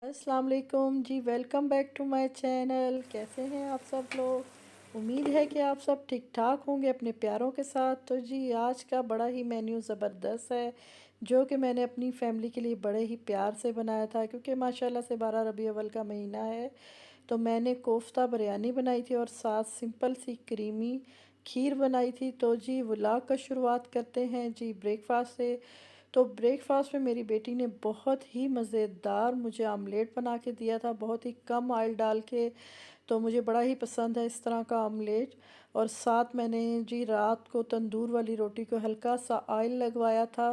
अस्सलाम वालेकुम जी। Welcome back to my channel. कैसे हैं आप सब लोग? उम्मीद है कि आप सब ठीक ठाक होंगे अपने प्यारों के साथ। तो जी आज का बड़ा ही मेन्यू ज़बरदस्त है जो कि मैंने अपनी फैमिली के लिए बड़े ही प्यार से बनाया था, क्योंकि माशाल्लाह से 12 रबी अव्वल का महीना है। तो मैंने कोफ्ता बिरयानी बनाई थी और साथ सिंपल सी क्रीमी खीर बनाई थी। तो जी व्लॉग का शुरुआत करते हैं जी ब्रेकफास्ट से। तो ब्रेकफास्ट में मेरी बेटी ने बहुत ही मज़ेदार मुझे आमलेट बना के दिया था, बहुत ही कम ऑयल डाल के। तो मुझे बड़ा ही पसंद है इस तरह का आमलेट। और साथ मैंने जी रात को तंदूर वाली रोटी को हल्का सा ऑयल लगवाया था,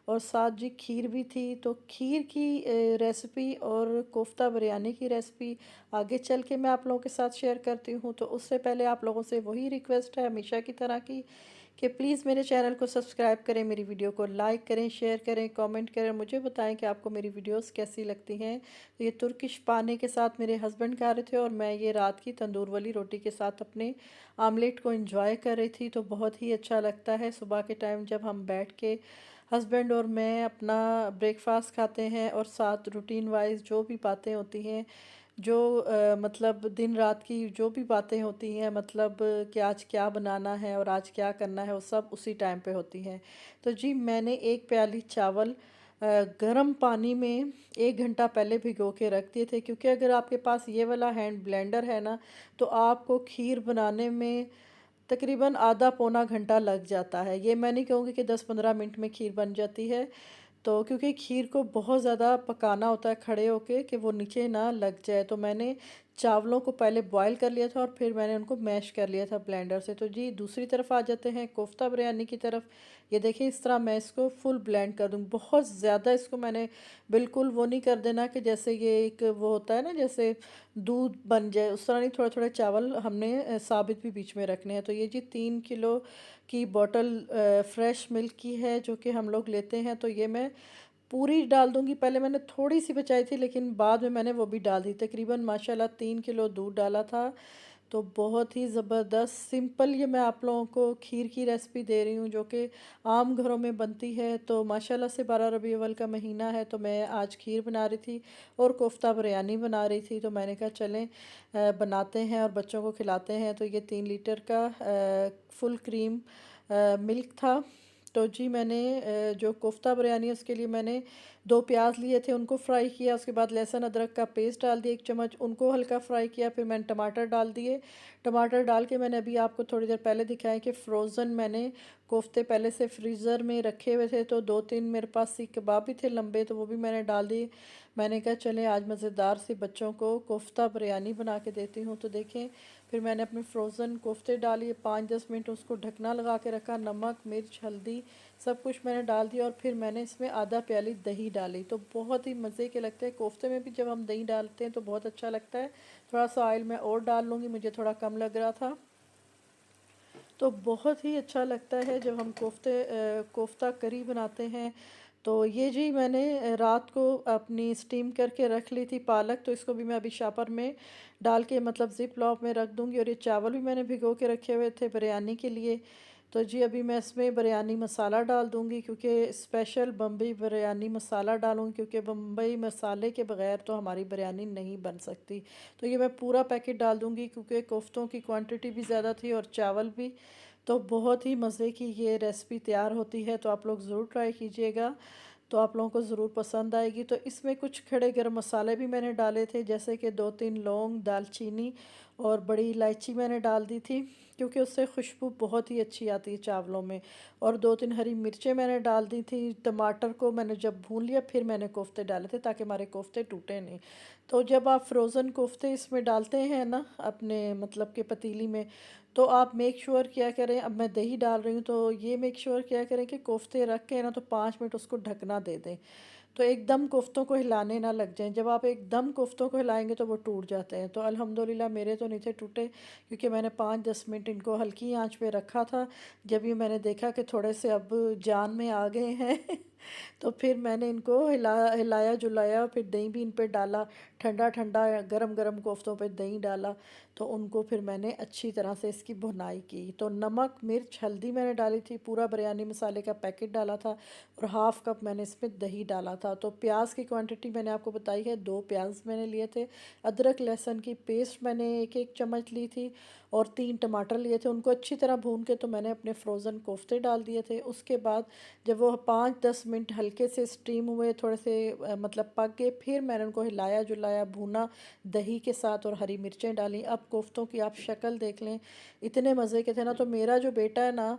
और साथ जी खीर भी थी। तो खीर की रेसिपी और कोफ्ता बिरयानी की रेसिपी आगे चल के मैं आप लोगों के साथ शेयर करती हूँ। तो उससे पहले आप लोगों से वही रिक्वेस्ट है हमेशा की तरह की, कि प्लीज़ मेरे चैनल को सब्सक्राइब करें, मेरी वीडियो को लाइक करें, शेयर करें, कमेंट करें, मुझे बताएं कि आपको मेरी वीडियोस कैसी लगती हैं। तो ये तुर्किश पाने के साथ मेरे हस्बैंड खा रहे थे और मैं ये रात की तंदूर वाली रोटी के साथ अपने आमलेट को एंजॉय कर रही थी। तो बहुत ही अच्छा लगता है सुबह के टाइम जब हम बैठ के हस्बैंड और मैं अपना ब्रेकफास्ट खाते हैं, और साथ रूटीन वाइज जो भी बातें होती हैं, जो मतलब दिन रात की जो भी बातें होती हैं, मतलब कि आज क्या बनाना है और आज क्या करना है, वो सब उसी टाइम पे होती हैं। तो जी मैंने एक प्याली चावल गर्म पानी में 1 घंटा पहले भिगो के रख दिए थे, क्योंकि अगर आपके पास ये वाला हैंड ब्लेंडर है ना, तो आपको खीर बनाने में तकरीबन आधा पौना घंटा लग जाता है। ये मैं नहीं कहूँगी कि 10-15 मिनट में खीर बन जाती है। तो क्योंकि खीर को बहुत ज़्यादा पकाना होता है खड़े होके, कि वो नीचे ना लग जाए। तो मैंने चावलों को पहले बॉईल कर लिया था और फिर मैंने उनको मैश कर लिया था ब्लेंडर से। तो जी दूसरी तरफ आ जाते हैं कोफ्ता बिरयानी की तरफ। ये देखिए इस तरह मैं इसको फुल ब्लेंड कर दूँ, बहुत ज़्यादा इसको मैंने बिल्कुल वो नहीं कर देना कि जैसे ये एक वो होता है ना, जैसे दूध बन जाए, उस तरह नहीं। थोड़े थोड़े चावल हमने साबित भी बीच में रखने हैं। तो ये जी 3 किलो की बॉटल फ्रेश मिल्क की है जो कि हम लोग लेते हैं। तो ये मैं पूरी डाल दूंगी। पहले मैंने थोड़ी सी बचाई थी, लेकिन बाद में मैंने वो भी डाल दी। तकरीबन माशाल्लाह 3 किलो दूध डाला था। तो बहुत ही ज़बरदस्त सिंपल ये मैं आप लोगों को खीर की रेसिपी दे रही हूँ जो कि आम घरों में बनती है। तो माशाल्लाह से 12 रबी अव्वल का महीना है, तो मैं आज खीर बना रही थी और कोफ्ता बिरयानी बना रही थी। तो मैंने कहा चलें बनाते हैं और बच्चों को खिलाते हैं। तो ये 3 लीटर का फुल क्रीम मिल्क था। तो जी मैंने जो कोफ्ता बिरयानी है उसके लिए मैंने 2 प्याज लिए थे, उनको फ्राई किया। उसके बाद लहसुन अदरक का पेस्ट डाल दिया 1 चम्मच, उनको हल्का फ्राई किया। फिर मैंने टमाटर डाल दिए। टमाटर डाल के मैंने अभी आपको थोड़ी देर पहले दिखाया कि फ़्रोज़न मैंने कोफ्ते पहले से फ्रीज़र में रखे हुए थे। तो 2-3 मेरे पास सीख कबाब भी थे लंबे, तो वो भी मैंने डाल दिए। मैंने कहा चलें आज मज़ेदार सी बच्चों को कोफ्ता बिरयानी बना के देती हूँ। तो देखें फिर मैंने अपने फ्रोज़न कोफ्ते डालिए, 5-10 मिनट उसको ढकना लगा के रखा। नमक मिर्च हल्दी सब कुछ मैंने डाल दिया, और फिर मैंने इसमें आधा प्याली दही डाली। तो बहुत ही मज़े के लगते हैं कोफ्ते में भी, जब हम दही डालते हैं तो बहुत अच्छा लगता है। थोड़ा सा ऑयल मैं और डाल लूँगी, मुझे थोड़ा कम लग रहा था। तो बहुत ही अच्छा लगता है जब हम कोफ्ता करी बनाते हैं। तो ये जी मैंने रात को अपनी स्टीम करके रख ली थी पालक। तो इसको भी मैं अभी शापर में डाल के मतलब ज़िप लॉक में रख दूंगी। और ये चावल भी मैंने भिगो के रखे हुए थे बिरयानी के लिए। तो जी अभी मैं इसमें बिरयानी मसाला डाल दूंगी, क्योंकि स्पेशल बम्बई बिरयानी मसाला डालूंगी, क्योंकि बम्बई मसाले के बगैर तो हमारी बिरयानी नहीं बन सकती। तो ये मैं पूरा पैकेट डाल दूंगी, क्योंकि कोफ्तों की क्वांटिटी भी ज़्यादा थी और चावल भी। तो बहुत ही मज़े की ये रेसिपी तैयार होती है, तो आप लोग ज़रूर ट्राई कीजिएगा। तो आप लोगों को ज़रूर पसंद आएगी। तो इसमें कुछ खड़े गरम मसाले भी मैंने डाले थे, जैसे कि 2-3 लौंग, दालचीनी और बड़ी इलायची मैंने डाल दी थी, क्योंकि उससे खुशबू बहुत ही अच्छी आती है चावलों में। और 2-3 हरी मिर्चें मैंने डाल दी थी। टमाटर को मैंने जब भून लिया फिर मैंने कोफ्ते डाले थे, ताकि हमारे कोफ्ते टूटे नहीं। तो जब आप फ्रोज़न कोफ्ते इसमें डालते हैं ना अपने मतलब के पतीली में, तो आप मेक श्योर क्या करें, अब मैं दही डाल रही हूँ, तो ये मेक श्योर क्या करें कि कोफ्ते रख के ना तो 5 मिनट उसको ढकना दे दें। तो एकदम कोफ्तों को हिलाने ना लग जाएं। जब आप एकदम कोफ्तों को हिलाएंगे तो वो टूट जाते हैं। तो अल्हम्दुलिल्लाह मेरे तो नहीं थे टूटे, क्योंकि मैंने 5-10 मिनट इनको हल्की आंच पे रखा था। जब ये मैंने देखा कि थोड़े से अब जान में आ गए हैं तो फिर मैंने इनको हिलाया जुलाया, फिर दही भी इन पे डाला, ठंडा ठंडा गरम गरम कोफ्तों पे दही डाला। तो उनको फिर मैंने अच्छी तरह से इसकी भुनाई की। तो नमक मिर्च हल्दी मैंने डाली थी, पूरा बिरयानी मसाले का पैकेट डाला था, और हाफ़ कप मैंने इसमें दही डाला था। तो प्याज की क्वांटिटी मैंने आपको बताई है, 2 प्याज मैंने लिए थे। अदरक लहसुन की पेस्ट मैंने एक एक चम्मच ली थी, और 3 टमाटर लिए थे। उनको अच्छी तरह भून के तो मैंने अपने फ्रोज़न कोफ्ते डाल दिए थे। उसके बाद जब वो 5-10 मिनट हल्के से स्टीम हुए, थोड़े से मतलब पक गए, फिर मैंने उनको हिलाया जुलाया भूना दही के साथ, और हरी मिर्चें डाली। अब कोफ्तों की आप शक्ल देख लें, इतने मज़े के थे ना। तो मेरा जो बेटा है ना,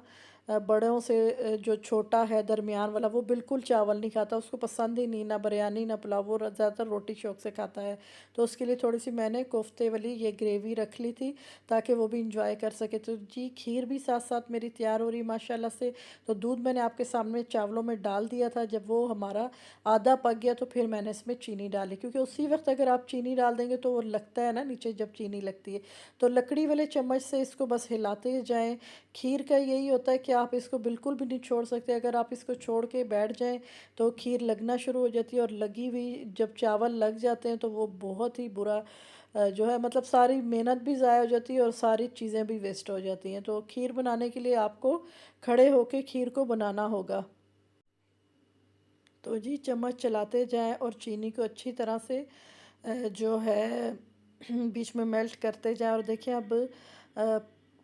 बड़ों से जो छोटा है दरमियान वाला, वो बिल्कुल चावल नहीं खाता, उसको पसंद ही नहीं, ना बिरयानी ना पुलाव, वो ज़्यादातर रोटी शौक से खाता है। तो उसके लिए थोड़ी सी मैंने कोफ्ते वाली ये ग्रेवी रख ली थी, ताकि वो भी इंजॉय कर सके। तो जी खीर भी साथ साथ मेरी तैयार हो रही माशाल्लाह से। तो दूध मैंने आपके सामने चावलों में डाल दिया था। जब वो हमारा आधा पक गया, तो फिर मैंने इसमें चीनी डाली, क्योंकि उसी वक्त अगर आप चीनी डाल देंगे तो वो लगता है ना नीचे जब चीनी लगती है। तो लकड़ी वाले चम्मच से इसको बस हिलाते जाएं। खीर का यही होता है कि आप इसको बिल्कुल भी नहीं छोड़ सकते। अगर आप इसको छोड़ के बैठ जाएं तो खीर लगना शुरू हो जाती है, और लगी हुई जब चावल लग जाते हैं तो वो बहुत ही बुरा जो है, मतलब सारी मेहनत भी ज़ाया हो जाती है और सारी चीज़ें भी वेस्ट हो जाती हैं। तो खीर बनाने के लिए आपको खड़े होके खीर को बनाना होगा। तो जी चम्मच चलाते जाएं, और चीनी को अच्छी तरह से जो है बीच में मेल्ट करते जाएं। और देखिए अब अ,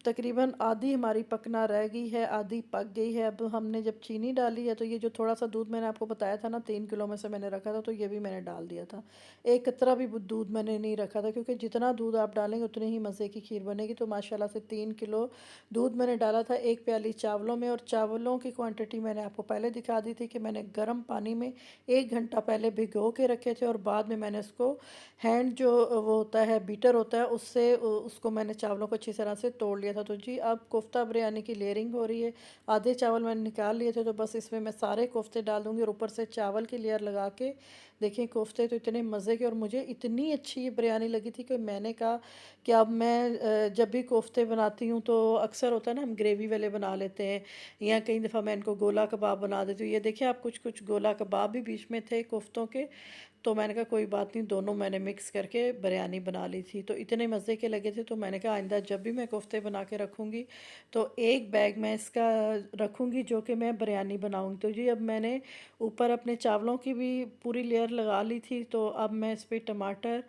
तकरीबन आधी हमारी पकना रह गई है, आधी पक गई है। अब हमने जब चीनी डाली है, तो ये जो थोड़ा सा दूध मैंने आपको बताया था ना, 3 किलो में से मैंने रखा था, तो ये भी मैंने डाल दिया था। एक कतरा भी दूध मैंने नहीं रखा था, क्योंकि जितना दूध आप डालेंगे उतनी ही मज़े की खीर बनेगी। तो माशाल्लाह से 3 किलो दूध मैंने डाला था 1 प्याली चावलों में। और चावलों की क्वांटिटी मैंने आपको पहले दिखा दी थी कि मैंने गर्म पानी में 1 घंटा पहले भिगो के रखे थे, और बाद में मैंने उसको हैंड जो वो होता है बीटर होता है, उससे उसको मैंने चावलों को अच्छी तरह से तोड़ लिया था। तो जी अब कोफ्ता बिरयानी की लेयरिंग हो रही है। आधे चावल मैंने निकाल लिए थे, तो बस इसमें मैं सारे कोफ्ते डाल दूँगी, और ऊपर से चावल की लेयर लगा के। देखें कोफ्ते तो इतने मज़े के, और मुझे इतनी अच्छी ये बिरयानी लगी थी कि मैंने कहा कि अब मैं जब भी कोफ्ते बनाती हूँ, तो अक्सर होता है ना हम ग्रेवी वाले बना लेते हैं, या कई दफ़ा मैं इनको गोला कबाब बना देती हूँ। ये देखिए आप कुछ कुछ गोला कबाब भी बीच में थे कोफ्तों के। तो मैंने कहा कोई बात नहीं, दोनों मैंने मिक्स करके बिरयानी बना ली थी। तो इतने मज़े के लगे थे, तो मैंने कहा आइंदा जब भी मैं कोफ्ते बना के रखूँगी, तो एक बैग मैं इसका रखूँगी जो कि मैं बिरयानी बनाऊँगी। तो जी अब मैंने ऊपर अपने चावलों की भी पूरी लेयर लगा ली थी। तो अब मैं इस पर टमाटर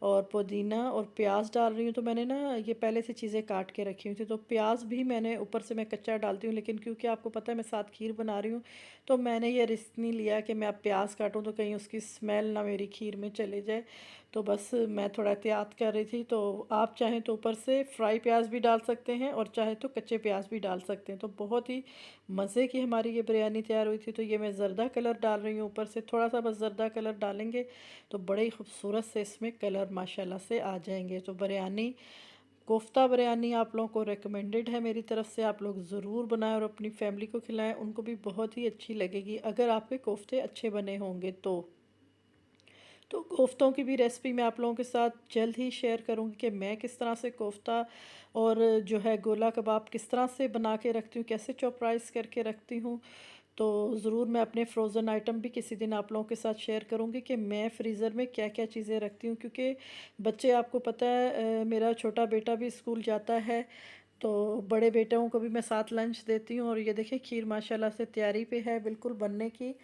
और पुदीना और प्याज डाल रही हूँ। तो मैंने ना ये पहले से चीज़ें काट के रखी हुई थी, तो प्याज भी मैंने ऊपर से मैं कच्चा डालती हूँ, लेकिन क्योंकि आपको पता है मैं साथ खीर बना रही हूँ, तो मैंने ये रिस्क नहीं लिया कि मैं अब प्याज काटूँ तो कहीं उसकी स्मेल ना मेरी खीर में चले जाए। तो बस मैं थोड़ा एहतियात कर रही थी। तो आप चाहें तो ऊपर से फ्राई प्याज भी डाल सकते हैं, और चाहे तो कच्चे प्याज भी डाल सकते हैं। तो बहुत ही मज़े की हमारी ये बिरयानी तैयार हुई थी। तो ये मैं ज़र्दा कलर डाल रही हूँ ऊपर से, थोड़ा सा बस ज़र्दा कलर डालेंगे तो बड़े ही खूबसूरत से इसमें कलर माशाल्लाह से आ जाएंगे। तो बिरयानी कोफ्ता बिरयानी आप लोगों को रिकमेंडेड है मेरी तरफ से। आप लोग ज़रूर बनाएं और अपनी फैमिली को खिलाएं, उनको भी बहुत ही अच्छी लगेगी अगर आपके कोफ्ते अच्छे बने होंगे तो। तो कोफ्तों की भी रेसिपी मैं आप लोगों के साथ जल्द ही शेयर करूंगी कि मैं किस तरह से कोफ्ता और जो है गोला कबाब किस तरह से बना के रखती हूँ, कैसे चॉपराइज करके रखती हूँ। तो ज़रूर मैं अपने फ्रोज़न आइटम भी किसी दिन आप लोगों के साथ शेयर करूँगी कि मैं फ्रीज़र में क्या क्या चीज़ें रखती हूँ, क्योंकि बच्चे आपको पता है मेरा छोटा बेटा भी स्कूल जाता है, तो बड़े बेटों को भी मैं साथ लंच देती हूँ। और ये देखिए खीर माशाल्लाह से तैयारी पे है बिल्कुल बनने की।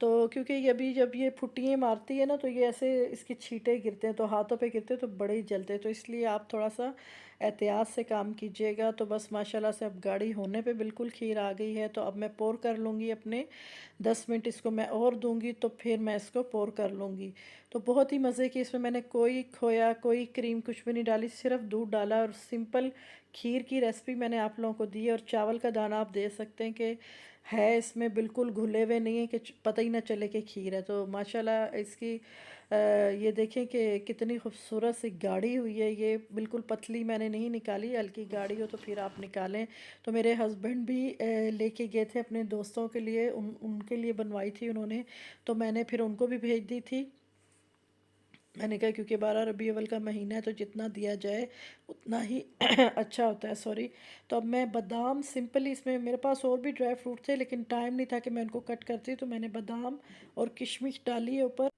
तो क्योंकि ये अभी जब ये फुट्टियाँ मारती है ना, तो ये ऐसे इसकी छींटे गिरते हैं, तो हाथों पे गिरते हैं तो बड़े ही जलते हैं। तो इसलिए आप थोड़ा सा एहतियात से काम कीजिएगा। तो बस माशाल्लाह से अब गाढ़ी होने पे बिल्कुल खीर आ गई है। तो अब मैं पोर कर लूँगी अपने 10 मिनट इसको मैं और दूंगी, तो फिर मैं इसको पोर कर लूँगी। तो बहुत ही मज़े की, इसमें मैंने कोई खोया कोई क्रीम कुछ भी नहीं डाली, सिर्फ दूध डाला, और सिंपल खीर की रेसिपी मैंने आप लोगों को दी है। और चावल का दाना आप दे सकते हैं कि है इसमें बिल्कुल घुले हुए नहीं है, कि पता ही ना चले कि खीर है। तो माशाल्लाह इसकी ये देखें कि कितनी खूबसूरत सी गाढ़ी हुई है। ये बिल्कुल पतली मैंने नहीं निकाली, हल्की गाढ़ी हो तो फिर आप निकालें। तो मेरे हस्बैंड भी लेके गए थे अपने दोस्तों के लिए, उनके लिए बनवाई थी उन्होंने, तो मैंने फिर उनको भी भेज दी थी। मैंने कहा क्योंकि 12 रबी अव्वल का महीना है तो जितना दिया जाए उतना ही अच्छा होता है, सॉरी। तो अब मैं बादाम सिंपली, इसमें मेरे पास और भी ड्राई फ्रूट थे लेकिन टाइम नहीं था कि मैं उनको कट करती, तो मैंने बादाम और किशमिश डाली है ऊपर।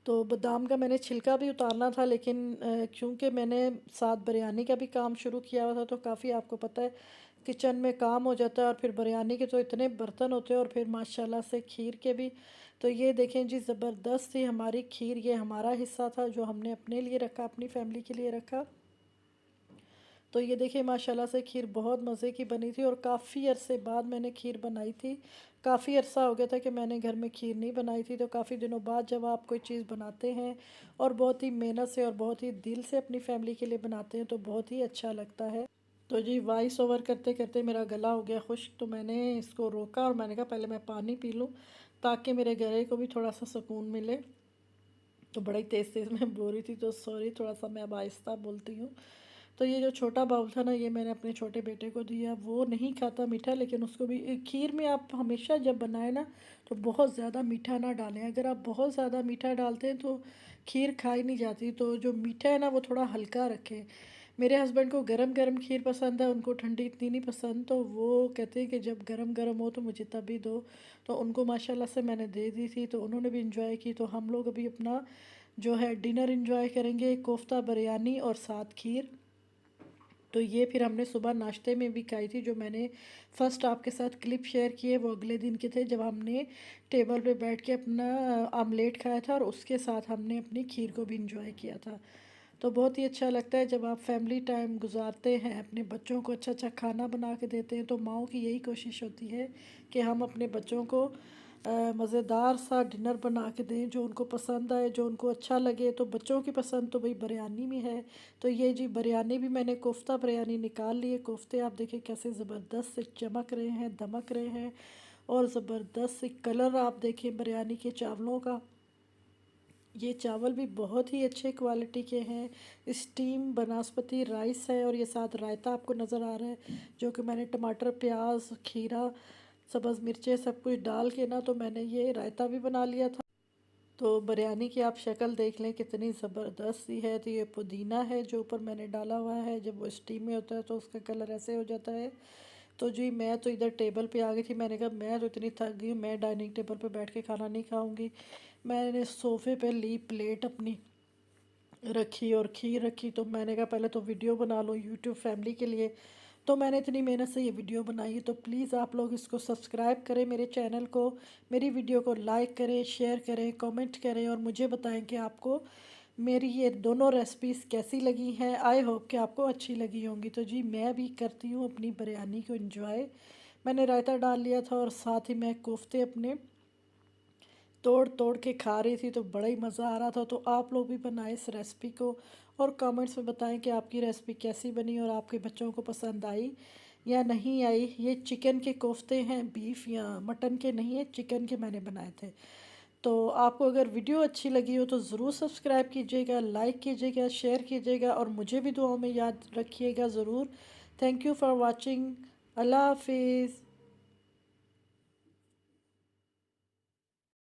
तो बादाम का मैंने छिलका भी उतारना था लेकिन क्योंकि मैंने साथ बिरयानी का भी काम शुरू किया हुआ था तो काफ़ी, आपको पता है, किचन में काम हो जाता है, और फिर बिरयानी के तो इतने बर्तन होते हैं और फिर माशाल्लाह से खीर के भी। तो ये देखें जी, ज़बरदस्त थी हमारी खीर। ये हमारा हिस्सा था जो हमने अपने लिए रखा, अपनी फैमिली के लिए रखा। तो ये देखिए माशाल्लाह से खीर बहुत मज़े की बनी थी और काफ़ी अरसे बाद मैंने खीर बनाई थी। काफ़ी अरसा हो गया था कि मैंने घर में खीर नहीं बनाई थी, तो काफ़ी दिनों बाद जब आप कोई चीज़ बनाते हैं और बहुत ही मेहनत से और बहुत ही दिल से अपनी फैमिली के लिए बनाते हैं तो बहुत ही अच्छा लगता है। तो जी वॉइस ओवर करते करते मेरा गला हो गया खुश्क, तो मैंने इसको रोका और मैंने कहा पहले मैं पानी पी लूँ ताकि मेरे गले को भी थोड़ा सा सुकून मिले। तो बड़ा ही तेज़ तेज़ मैं बोल रही थी, तो सॉरी, थोड़ा सा मैं अब आहिस्ता बोलती हूँ। तो ये जो छोटा बाउल था ना, ये मैंने अपने छोटे बेटे को दिया। वो नहीं खाता मीठा, लेकिन उसको भी खीर में आप हमेशा जब बनाए ना तो बहुत ज़्यादा मीठा ना डालें। अगर आप बहुत ज़्यादा मीठा डालते हैं तो खीर खाई नहीं जाती। तो जो मीठा है ना वो थोड़ा हल्का रखें। मेरे हस्बैंड को गरम गरम खीर पसंद है, उनको ठंडी इतनी नहीं पसंद, तो वो कहते हैं कि जब गरम गरम हो तो मुझे तभी दो। तो उनको माशाल्लाह से मैंने दे दी थी, तो उन्होंने भी इंजॉय की। तो हम लोग अभी अपना जो है डिनर इंजॉय करेंगे, कोफ्ता बिरयानी और साथ खीर। तो ये फिर हमने सुबह नाश्ते में भी खाई थी। जो मैंने फ़र्स्ट आपके साथ क्लिप शेयर किए वो अगले दिन के थे, जब हमने टेबल पे बैठ के अपना आमलेट खाया था और उसके साथ हमने अपनी खीर को भी इंजॉय किया था। तो बहुत ही अच्छा लगता है जब आप फैमिली टाइम गुजारते हैं, अपने बच्चों को अच्छा अच्छा खाना बना के देते हैं। तो माँओं की यही कोशिश होती है कि हम अपने बच्चों को मज़ेदार सा डिनर बना के दें जो उनको पसंद आए, जो उनको अच्छा लगे। तो बच्चों की पसंद तो भाई बिरयानी में है। तो ये जी बिरयानी भी मैंने कोफ्ता बिरयानी निकाल ली है। कोफ्ते आप देखें कैसे ज़बरदस्त से चमक रहे हैं, दमक रहे हैं, और ज़बरदस्त से कलर आप देखें बिरयानी के चावलों का। ये चावल भी बहुत ही अच्छे क्वालिटी के हैं। स्टीम बनास्पति राइस है और ये साथ रायता आपको नज़र आ रहा है, जो कि मैंने टमाटर, प्याज, खीरा, सब्ज़ मिर्चें सब कुछ डाल के ना, तो मैंने ये रायता भी बना लिया था। तो बिरयानी की आप शक्ल देख लें कितनी ज़बरदस्त सी है। तो ये पुदीना है जो ऊपर मैंने डाला हुआ है, जब वो स्टीम में होता है तो उसका कलर ऐसे हो जाता है। तो जी मैं तो इधर टेबल पे आ गई थी। मैंने कहा मैं तो इतनी थक गई हूँ, मैं डाइनिंग टेबल पे बैठ के खाना नहीं खाऊंगी। मैंने सोफ़े पे ली प्लेट अपनी रखी और खीर रखी, तो मैंने कहा पहले तो वीडियो बना लो यूट्यूब फैमिली के लिए। तो मैंने इतनी मेहनत से ये वीडियो बनाई है। तो प्लीज़ आप लोग इसको सब्सक्राइब करें, मेरे चैनल को, मेरी वीडियो को लाइक करें, शेयर करें, कमेंट करें और मुझे बताएं कि आपको मेरी ये दोनों रेसिपीज़ कैसी लगी हैं। आई होप कि आपको अच्छी लगी होंगी। तो जी मैं भी करती हूँ अपनी बिरयानी को एंजॉय। मैंने रायता डाल लिया था और साथ ही मैं कोफ्ते अपने तोड़ तोड़ के खा रही थी, तो बड़ा ही मज़ा आ रहा था। तो आप लोग भी बनाएं इस रेसिपी को और कमेंट्स में बताएं कि आपकी रेसिपी कैसी बनी और आपके बच्चों को पसंद आई या नहीं आई। ये चिकन के कोफ्ते हैं, बीफ या मटन के नहीं है, चिकन के मैंने बनाए थे। तो आपको अगर वीडियो अच्छी लगी हो तो ज़रूर सब्सक्राइब कीजिएगा, लाइक कीजिएगा, शेयर कीजिएगा और मुझे भी दुआओं में याद रखिएगा ज़रूर। Thank you for watching. अल्लाह हाफिज़।